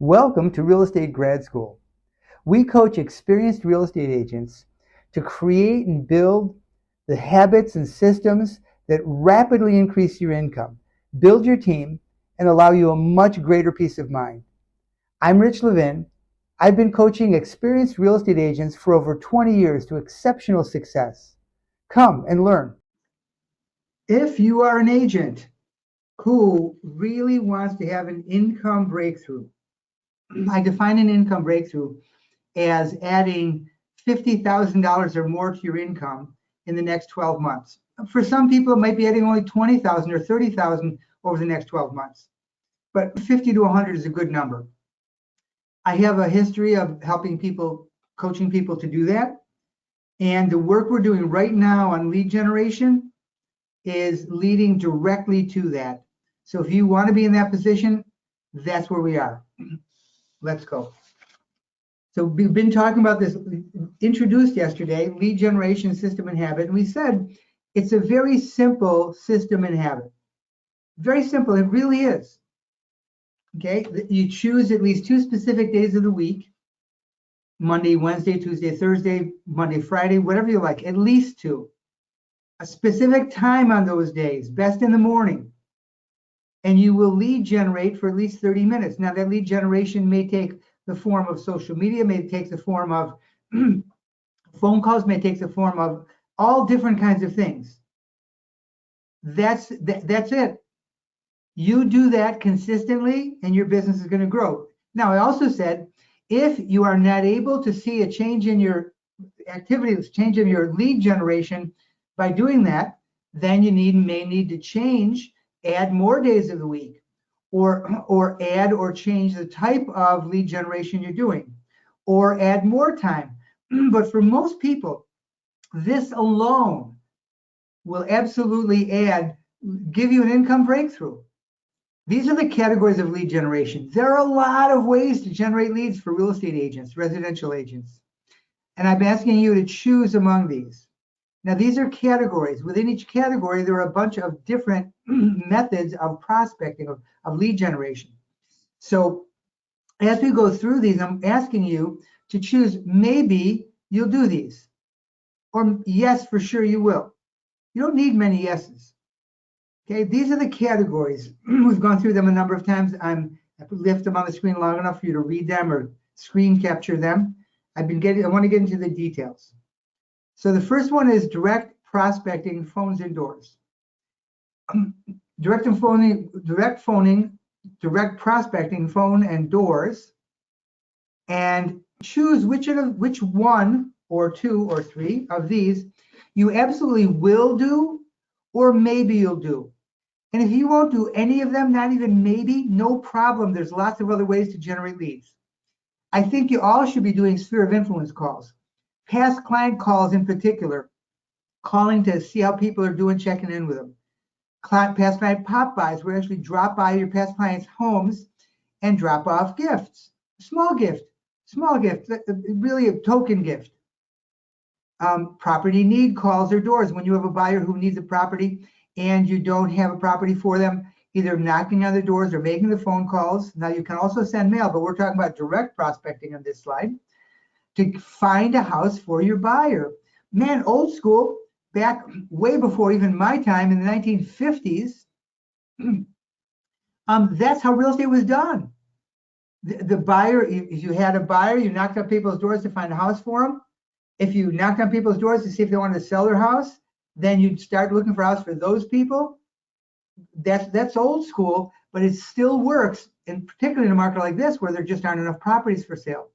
Welcome to Real Estate Grad School. We coach experienced real estate agents to create and build the habits and systems that rapidly increase your income, build your team, and allow you a much greater peace of mind. I'm Rich Levin. I've been coaching experienced real estate agents for over 20 years to exceptional success. Come and learn. If you are an agent who really wants to have an income breakthrough, I define an income breakthrough as adding $50,000 or more to your income in the next 12 months. For some people, it might be adding only 20,000 or 30,000 over the next 12 months, but 50 to 100 is a good number. I have a history of helping people, coaching people to do that. And the work we're doing right now on lead generation is leading directly to that. So if you want to be in that position, that's where we are. Let's go. So we've been talking about this, introduced yesterday, lead generation system and habit. And we said it's a very simple system and habit. Very simple, it really is. Okay, you choose at least 2 specific days of the week, Monday, Wednesday, Tuesday, Thursday, Monday, Friday, whatever you like, at least 2. A specific time on those days, best in the morning. And you will lead generate for at least 30 minutes. Now that lead generation may take the form of social media, may take the form of phone calls, may take the form of all different kinds of things. That's it. You do that consistently and your business is going to grow. Now, I also said, if you are not able to see a change in your activities, change in your lead generation by doing that, then you may need to change, add more days of the week, or add or change the type of lead generation you're doing, or add more time. But for most people, this alone will absolutely give you an income breakthrough. These are the categories of lead generation. There are a lot of ways to generate leads for real estate agents, residential agents. And I'm asking you to choose among these. Now, these are categories. Within each category, there are a bunch of different methods of prospecting, of lead generation. So as we go through these, I'm asking you to choose, maybe you'll do these, or yes, for sure you will. You don't need many yeses. Okay, these are the categories. We've gone through them a number of times. I left them on the screen long enough for you to read them or screen capture them. I want to get into the details. So the first one is direct prospecting, phones and doors. Direct prospecting, phone and doors, and choose which one or 2 or 3 of these you absolutely will do, or maybe you'll do. And if you won't do any of them, not even maybe, no problem. There's lots of other ways to generate leads. I think you all should be doing sphere of influence calls, past client calls in particular, calling to see how people are doing, checking in with them. Past client pop-bys, where you actually drop by your past clients' homes and drop off gifts. Small gift, really a token gift. Property need calls or doors, when you have a buyer who needs a property and you don't have a property for them, either knocking on the doors or making the phone calls. Now you can also send mail, but we're talking about direct prospecting on this slide, to find a house for your buyer. Man, old school, back way before even my time in the 1950s, that's how real estate was done. The buyer, if you had a buyer, you knocked on people's doors to find a house for them. If you knocked on people's doors to see if they wanted to sell their house, then you'd start looking for a house for those people. That's old school, but it still works, and particularly in a market like this where there just aren't enough properties for sale.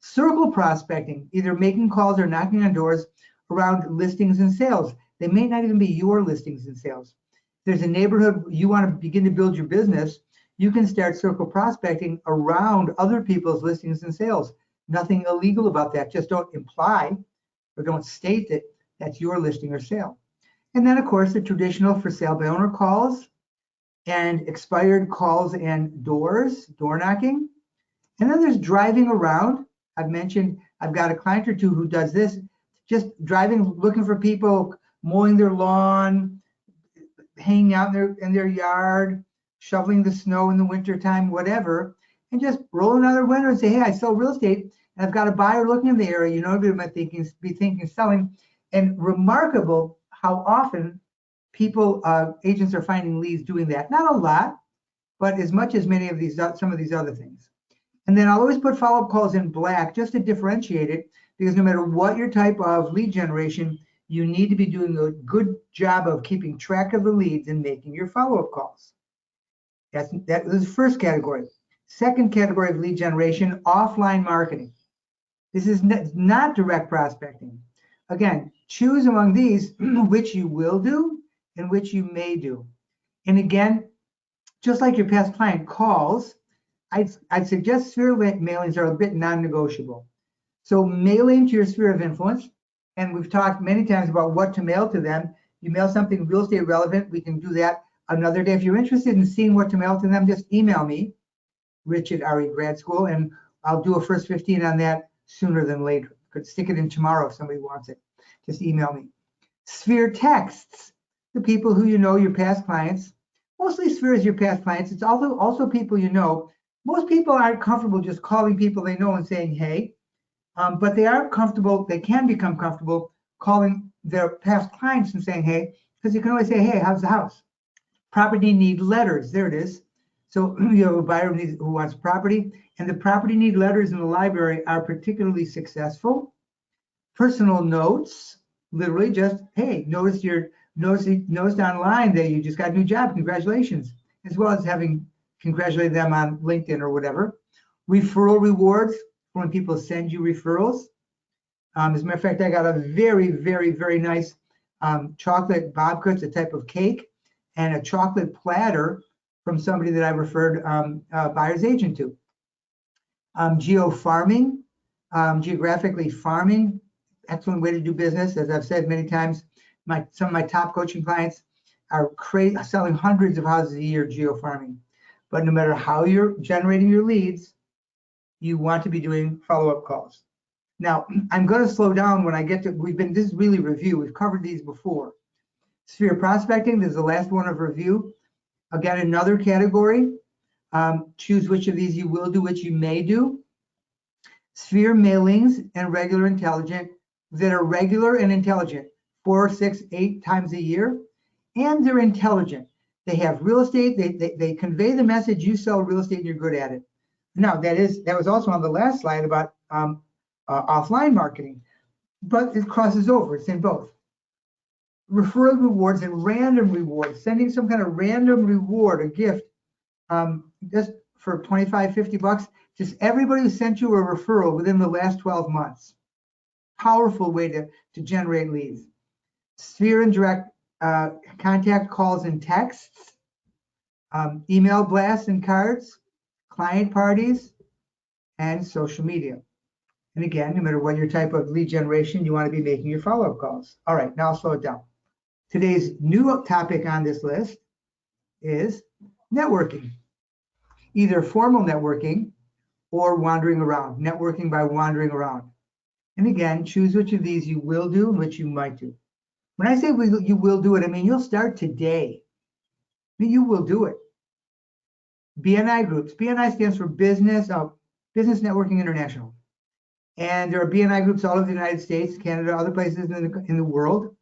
Circle prospecting, either making calls or knocking on doors around listings and sales. They may not even be your listings and sales. If there's a neighborhood you want to begin to build your business, you can start circle prospecting around other people's listings and sales. Nothing illegal about that. Just don't imply or don't state that that's your listing or sale. And then, of course, the traditional for sale by owner calls and expired calls and doors, door knocking. And then there's driving around. I've mentioned I've got a client or two who does this, just driving, looking for people, mowing their lawn, hanging out in their yard, shoveling the snow in the wintertime, whatever. and just roll another window and say, hey, I sell real estate and I've got a buyer looking in the area. You know, everybody might be thinking selling. And remarkable how often people, agents are finding leads doing that. Not a lot, but as much as many of these, some of these other things. And then I'll always put follow-up calls in black just to differentiate it, because no matter what your type of lead generation, you need to be doing a good job of keeping track of the leads and making your follow-up calls. That was the first category. Second category of lead generation, offline marketing. This is not direct prospecting. Again, choose among these which you will do and which you may do. And again, just like your past client calls, I'd suggest sphere mailings are a bit non-negotiable. So mailing to your sphere of influence, and we've talked many times about what to mail to them. You mail something real estate relevant, we can do that another day. If you're interested in seeing what to mail to them, just email me, Rich at RE Grad School, and I'll do a first 15 on that sooner than later. Could stick it in tomorrow if somebody wants it. Just email me. Sphere texts, the people who you know, your past clients. Mostly Sphere is your past clients. It's also people you know. Most people aren't comfortable just calling people they know and saying, hey, but they are comfortable, they can become comfortable calling their past clients and saying, hey, because you can always say, hey, how's the house? Property need letters, there it is. So you have a buyer who wants property, and the property need letters in the library are particularly successful. Personal notes, literally just, hey, noticed online that you just got a new job, congratulations, as well as having congratulated them on LinkedIn or whatever. Referral rewards, when people send you referrals. As a matter of fact, I got a very, very, very nice chocolate babka, a type of cake, and a chocolate platter from somebody that I referred a buyer's agent to. Geo-farming, geographically farming, excellent way to do business. As I've said many times, some of my top coaching clients are selling hundreds of houses a year geo-farming. But no matter how you're generating your leads, you want to be doing follow-up calls. Now, I'm going to slow down when I get to, this is really review. We've covered these before. Sphere prospecting, this is the last one of review. Again, another category. Choose which of these you will do, which you may do. Sphere mailings and regular intelligent, that are regular and intelligent, 4, 6, 8 times a year, and they're intelligent. They have real estate, they convey the message, you sell real estate and you're good at it. Now, that was also on the last slide about offline marketing, but it crosses over, it's in both. Referral rewards and random rewards, sending some kind of random reward, a gift, just for 25, 50 bucks, just everybody who sent you a referral within the last 12 months. Powerful way to generate leads. Sphere and direct contact calls and texts, email blasts and cards, client parties, and social media. And again, no matter what your type of lead generation, you want to be making your follow-up calls. All right, now I'll slow it down. Today's new topic on this list is networking. Either formal networking or wandering around, networking by wandering around. And again, choose which of these you will do and which you might do. When I say you will do it, I mean you'll start today. I mean, you will do it. BNI groups. BNI stands for Business Networking International. And there are BNI groups all over the United States, Canada, other places in the world.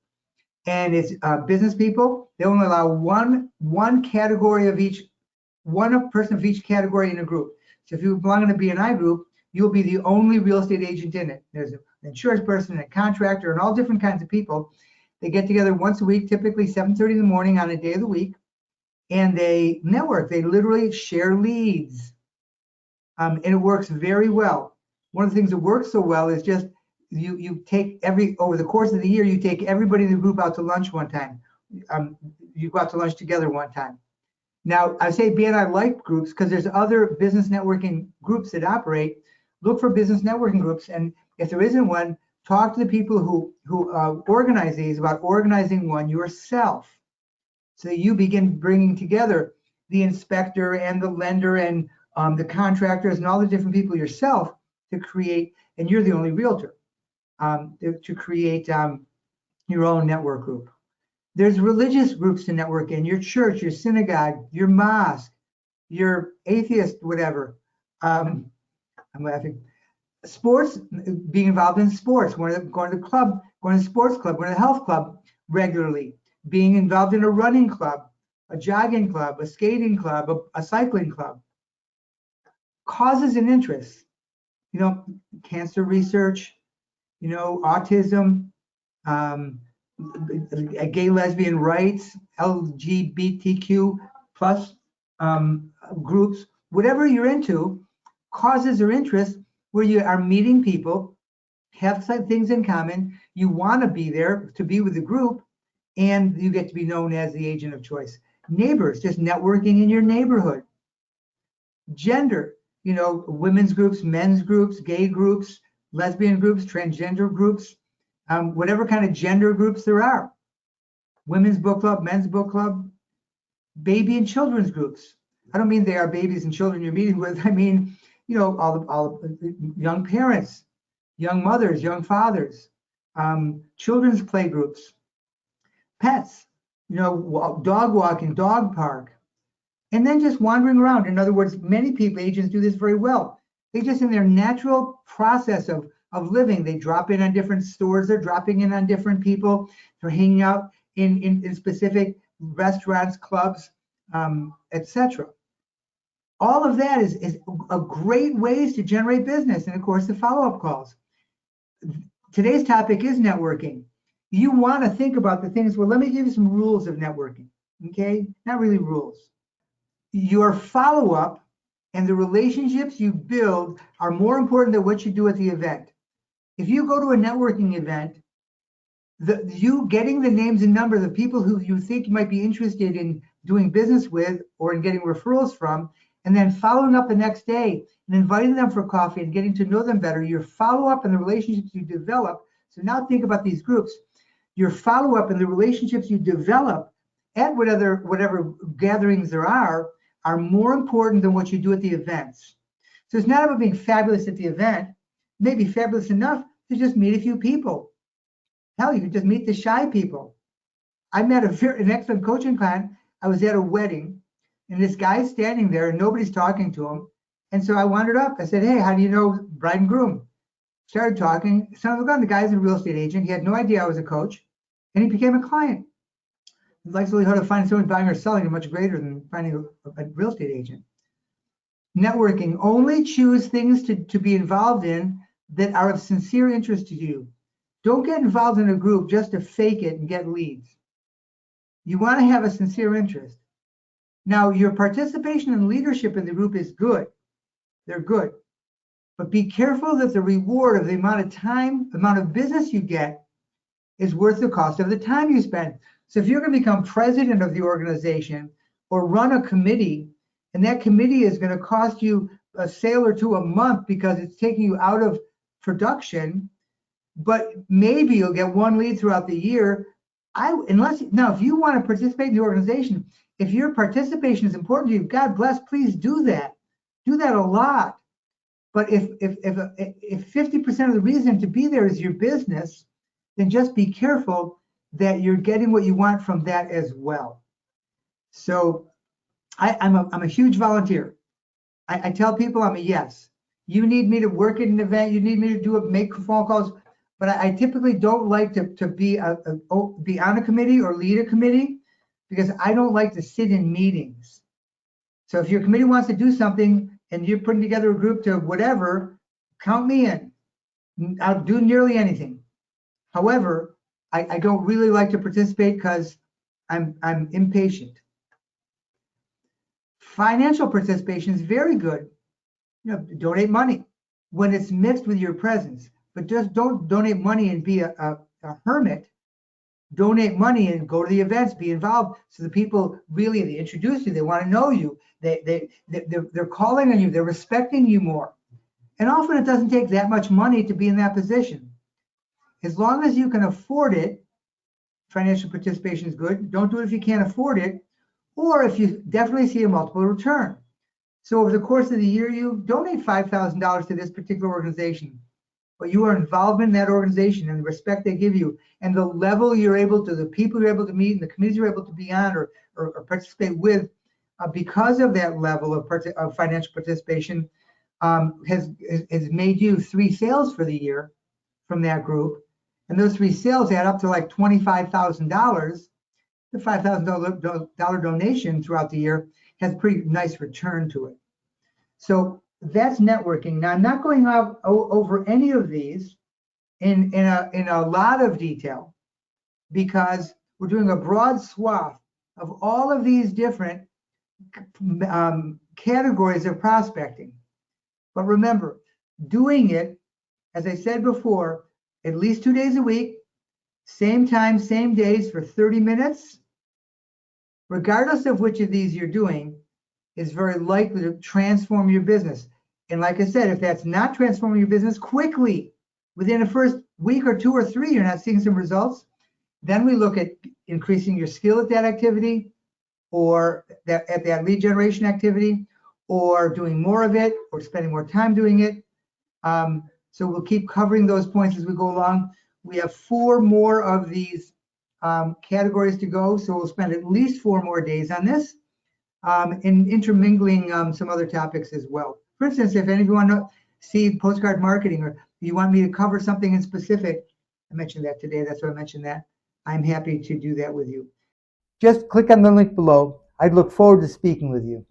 And it's business people. They only allow one category of each, one person of each category in a group. So if you belong in a BNI group, you'll be the only real estate agent in it. There's an insurance person, a contractor, and all different kinds of people. They get together once a week, typically 7:30 in the morning on a day of the week, and they network. They literally share leads, and it works very well. One of the things that works so well is just you take over the course of the year, you take everybody in the group out to lunch one time. You go out to lunch together one time. Now, I say BNI like groups because there's other business networking groups that operate. Look for business networking groups, and if there isn't one, talk to the people who organize these about organizing one yourself. So you begin bringing together the inspector and the lender and the contractors and all the different people yourself to create, and you're the only realtor, to create your own network group. There's religious groups to network in, your church, your synagogue, your mosque, your atheist, whatever. I'm laughing. Sports, being involved in sports, going to the club, going to the sports club, going to the health club regularly, being involved in a running club, a jogging club, a skating club, a cycling club. Causes and interests, cancer research, autism, um, gay lesbian rights, LGBTQ plus groups, whatever you're into, causes or interests where you are meeting people, have some things in common, you want to be there to be with the group, and you get to be known as the agent of choice. Neighbors, just networking in your neighborhood. Gender, women's groups, men's groups, gay groups, lesbian groups, transgender groups, whatever kind of gender groups there are. Women's book club, men's book club, baby and children's groups. I don't mean they are babies and children you're meeting with. I mean, all young parents, young mothers, young fathers, children's play groups, pets, dog walking, dog park, and then just wandering around. In other words, many people, agents do this very well. They just in their natural process of living, they drop in on different stores, they're dropping in on different people, they're hanging out in specific restaurants, clubs, etc. All of that is a great ways to generate business. And of course, the follow-up calls. Today's topic is networking. You want to think about the things, well, let me give you some rules of networking, okay? Not really rules. Your follow-up and the relationships you build are more important than what you do at the event. If you go to a networking event, you getting the names and numbers of people who you think you might be interested in doing business with or in getting referrals from, and then following up the next day and inviting them for coffee and getting to know them better, your follow-up and the relationships you develop. So now think about these groups. Your follow-up and the relationships you develop at whatever gatherings there are more important than what you do at the events. So it's not about being fabulous at the event. Maybe fabulous enough to just meet a few people. Hell, you could just meet the shy people. I met an excellent coaching client. I was at a wedding, and this guy's standing there, and nobody's talking to him. And so I wandered up. I said, "Hey, how do you know bride and groom?" Started talking. Son of a gun, the guy's a real estate agent. He had no idea I was a coach, and he became a client. The likelihood of finding someone buying or selling is much greater than finding a real estate agent. Networking, only choose things to be involved in that are of sincere interest to you. Don't get involved in a group just to fake it and get leads. You want to have a sincere interest. Now, your participation and leadership in the group is good. They're good. But be careful that the reward of the amount of time, amount of business you get is worth the cost of the time you spend. So if you're going to become president of the organization or run a committee, and that committee is going to cost you a sale or two a month because it's taking you out of production, but maybe you'll get one lead throughout the year. Now, if you want to participate in the organization, if your participation is important to you, God bless, please do that. Do that a lot. But if 50% of the reason to be there is your business, then just be careful that you're getting what you want from that as well. So I'm a huge volunteer. I tell people I'm a yes. You need me to work at an event, you need me to make phone calls, but I typically don't like to be on a committee or lead a committee because I don't like to sit in meetings. So if your committee wants to do something and you're putting together a group to whatever, count me in. I'll do nearly anything. However, I don't really like to participate because I'm impatient. Financial participation is very good. Donate money when it's mixed with your presence, but just don't donate money and be a hermit. Donate money and go to the events, be involved. So the people really, they introduce you, they want to know you, they're calling on you, they're respecting you more. And often it doesn't take that much money to be in that position. As long as you can afford it, financial participation is good. Don't do it if you can't afford it, or if you definitely see a multiple return. So over the course of the year, you donate $5,000 to this particular organization, but you are involved in that organization and the respect they give you and the level you're able to, the people you're able to meet and the committees you're able to be on or participate with, because of that level of financial participation, has made you 3 sales for the year from that group, and those 3 sales add up to like $25,000, the $5,000 donation throughout the year has a pretty nice return to it. So that's networking. Now, I'm not going over any of these in a lot of detail because we're doing a broad swath of all of these different categories of prospecting. But remember, doing it, as I said before, at least 2 days a week, same time, same days for 30 minutes, regardless of which of these you're doing, is very likely to transform your business. And like I said, if that's not transforming your business quickly, within the first week or 2 or 3, you're not seeing some results, then we look at increasing your skill at that activity, or at that lead generation activity, or doing more of it, or spending more time doing it. So we'll keep covering those points as we go along. We have 4 more of these categories to go, so we'll spend at least 4 more days on this, and intermingling some other topics as well. For instance, if any of you want to see postcard marketing, or you want me to cover something in specific, I mentioned that today, that's why I mentioned that, I'm happy to do that with you. Just click on the link below. I'd look forward to speaking with you.